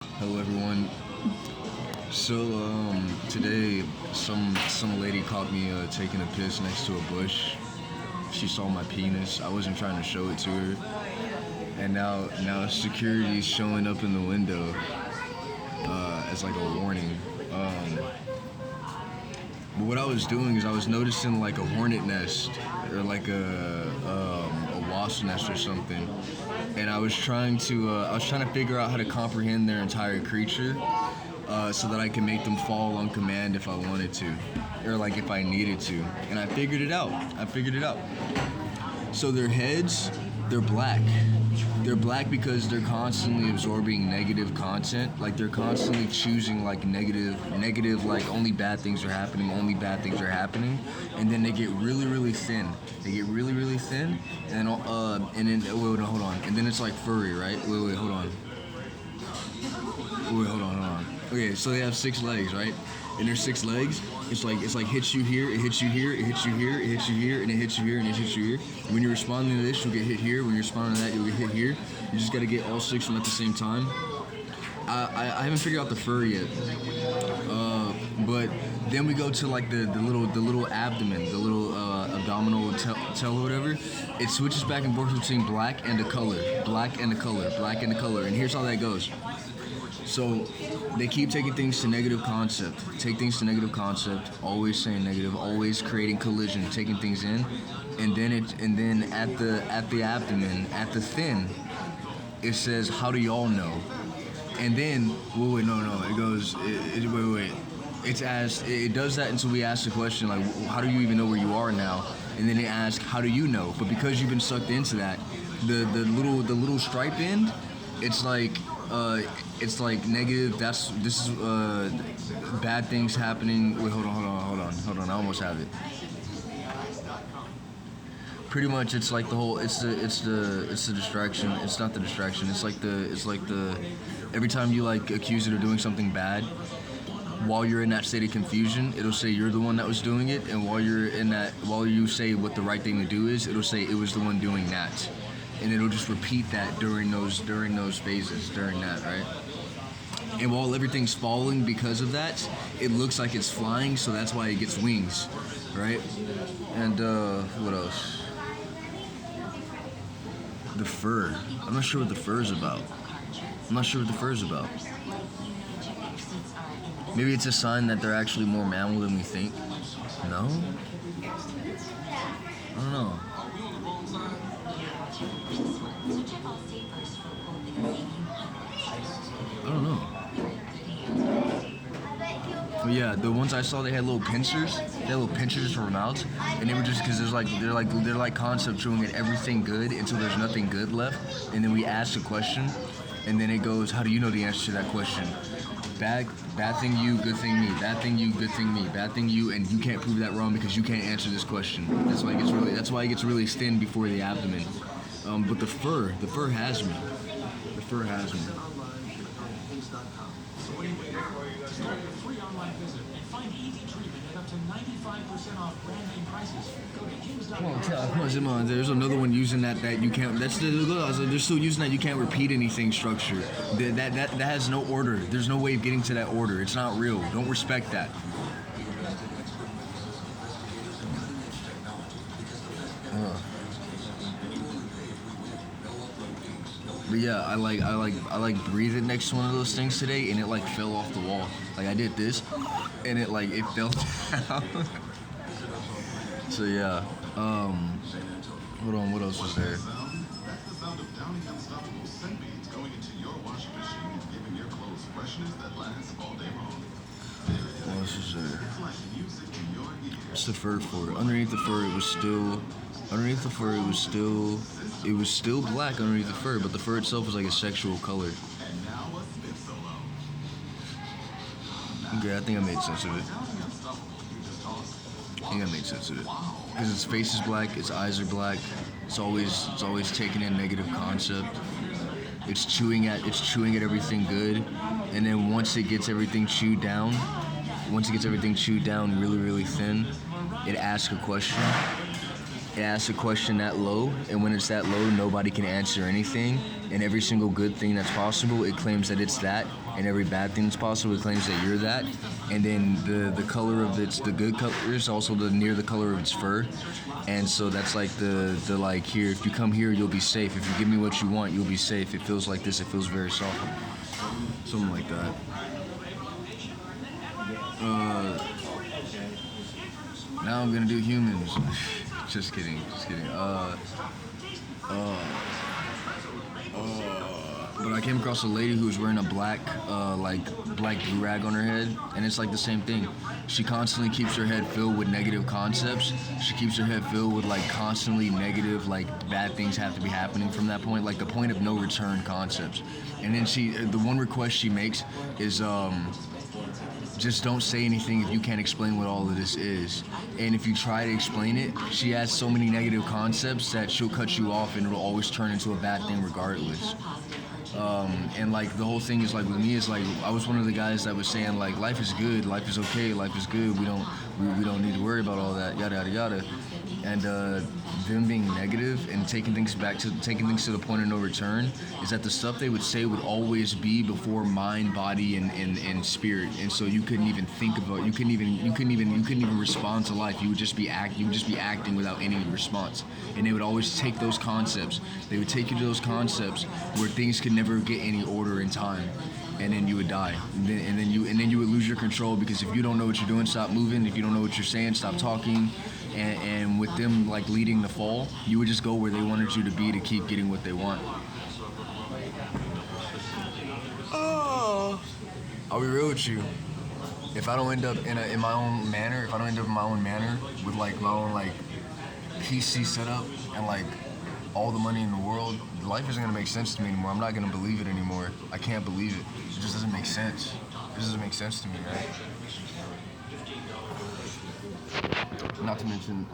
Hello everyone. Today some lady caught me taking a piss next to a bush. She saw my penis. I wasn't trying to show it to her, and now security's showing up in the window as like a warning. But what I was doing is I was noticing like a hornet nest or like a wasp nest or something, and I was trying to figure out how to comprehend their entire creature, so that I can make them fall on command if I wanted to, or like if I needed to. And I figured it out. So their heads, they're black. They're black because they're constantly absorbing negative content. Like they're constantly choosing like negative, like only bad things are happening, and then they get really thin. And then wait, hold on. And then it's like furry, right? Wait, hold on. Hold on. Okay, so they have 6 legs, right? And their 6 legs, it's like hits you here, it hits you here, it hits you here, it hits you here, and it hits you here, and it hits you here. When you're responding to this, you'll get hit here. When you're responding to that, you'll get hit here. You just gotta get all 6 of them at the same time. I haven't figured out the fur yet, but then we go to like the little abdomen, the little abdominal tail or whatever. It switches back and forth between black and the color, and here's how that goes. So they keep taking things to negative concept. Always saying negative, always creating collision, taking things in, and then at the abdomen, at the thin, it says, "How do y'all know?" And then it goes. It does that until we ask the question like, "How do you even know where you are now?" And then it asks, "How do you know?" But because you've been sucked into that, the little stripe end, it's like negative. This is bad things happening. Wait, hold on. I almost have it. Pretty much, it's like the whole. It's the distraction. It's not the distraction. It's like the. Every time you like accuse it of doing something bad, while you're in that state of confusion, it'll say you're the one that was doing it, and while you say what the right thing to do is, it'll say it was the one doing that. And it'll just repeat that during those phases, during that, right? And while everything's falling because of that, it looks like it's flying, so that's why it gets wings, right? And what else? The fur. I'm not sure what the fur's about. Maybe it's a sign that they're actually more mammal than we think. No? I don't know. But yeah, the ones I saw, they had little pincers. For their mouths, and they were just because they're like concept showing it everything good until there's nothing good left, and then we ask a question, and then it goes, "How do you know the answer to that question?" Bad thing you, good thing me. Bad thing you, good thing me. Bad thing you, and you can't prove that wrong because you can't answer this question. That's why it gets really thin before the abdomen. But the fur has me. Come on, there's another one using that you can't. They're still using that you can't repeat anything structure. That has no order. There's no way of getting to that order. It's not real. Don't respect that. But yeah, I like breathing next to one of those things today, and it like fell off the wall. Like I did this, and it fell down. So yeah, hold on, what else was there? What else was there? What's the fur for? Underneath the fur, it was still black underneath the fur, but the fur itself was like a sexual color. Okay, I think I made sense of it. Because its face is black, its eyes are black. It's always taking in negative concept. It's chewing at everything good, and then once it gets everything chewed down really thin, it asks a question, it asks a question that low, and when it's that low, nobody can answer anything. And every single good thing that's possible, it claims that it's that, and every bad thing that's possible, it claims that you're that. And then the color of the good color is also near the color of its fur. And so that's like the like, here, if you come here, you'll be safe. If you give me what you want, you'll be safe. It feels like this. It feels very soft. Something like that. Now I'm gonna do humans. Just kidding. But I came across a lady who was wearing a black do-rag on her head, and it's like the same thing. She constantly keeps her head filled with negative concepts. She keeps her head filled with like constantly negative, like bad things have to be happening from that point, like the point of no return concepts. And then the one request she makes is just don't say anything if you can't explain what all of this is. And if you try to explain it, she has so many negative concepts that she'll cut you off, and it'll always turn into a bad thing regardless. And like the whole thing is like with me is like I was one of the guys that was saying like life is good, life is okay, life is good. We don't need to worry about all that, yada yada yada. And them being negative and taking things to the point of no return is that the stuff they would say would always be before mind, body, and spirit. And so you couldn't even think about, you couldn't even respond to life. You would just be acting without any response. And they would always take those concepts. They would take you to those concepts where things could never get any order in time. And then you would die, and then you would lose your control, because if you don't know what you're doing, stop moving. If you don't know what you're saying, stop talking. And with them like leading the fall, you would just go where they wanted you to be to keep getting what they want. Oh, I'll be real with you. If I don't end up in my own manner, with like my own like PC setup and like all the money in the world, life isn't gonna make sense to me anymore. I'm not gonna believe it anymore. I can't believe it. It just doesn't make sense. It doesn't make sense to me, right? Not to mention,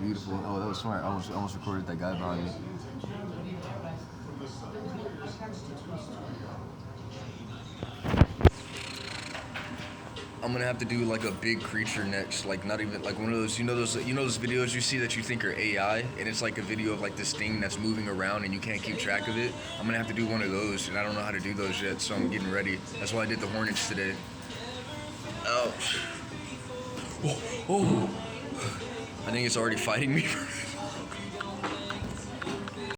beautiful. Oh, that was smart. I almost recorded that guy behind me. I'm gonna have to do like a big creature next, like not even like one of those, those videos you see that you think are AI, and it's like a video of like this thing that's moving around and you can't keep track of it. I'm gonna have to do one of those, and I don't know how to do those yet, so I'm getting ready. That's why I did the hornets today. Ouch. Oh. I think it's already fighting me.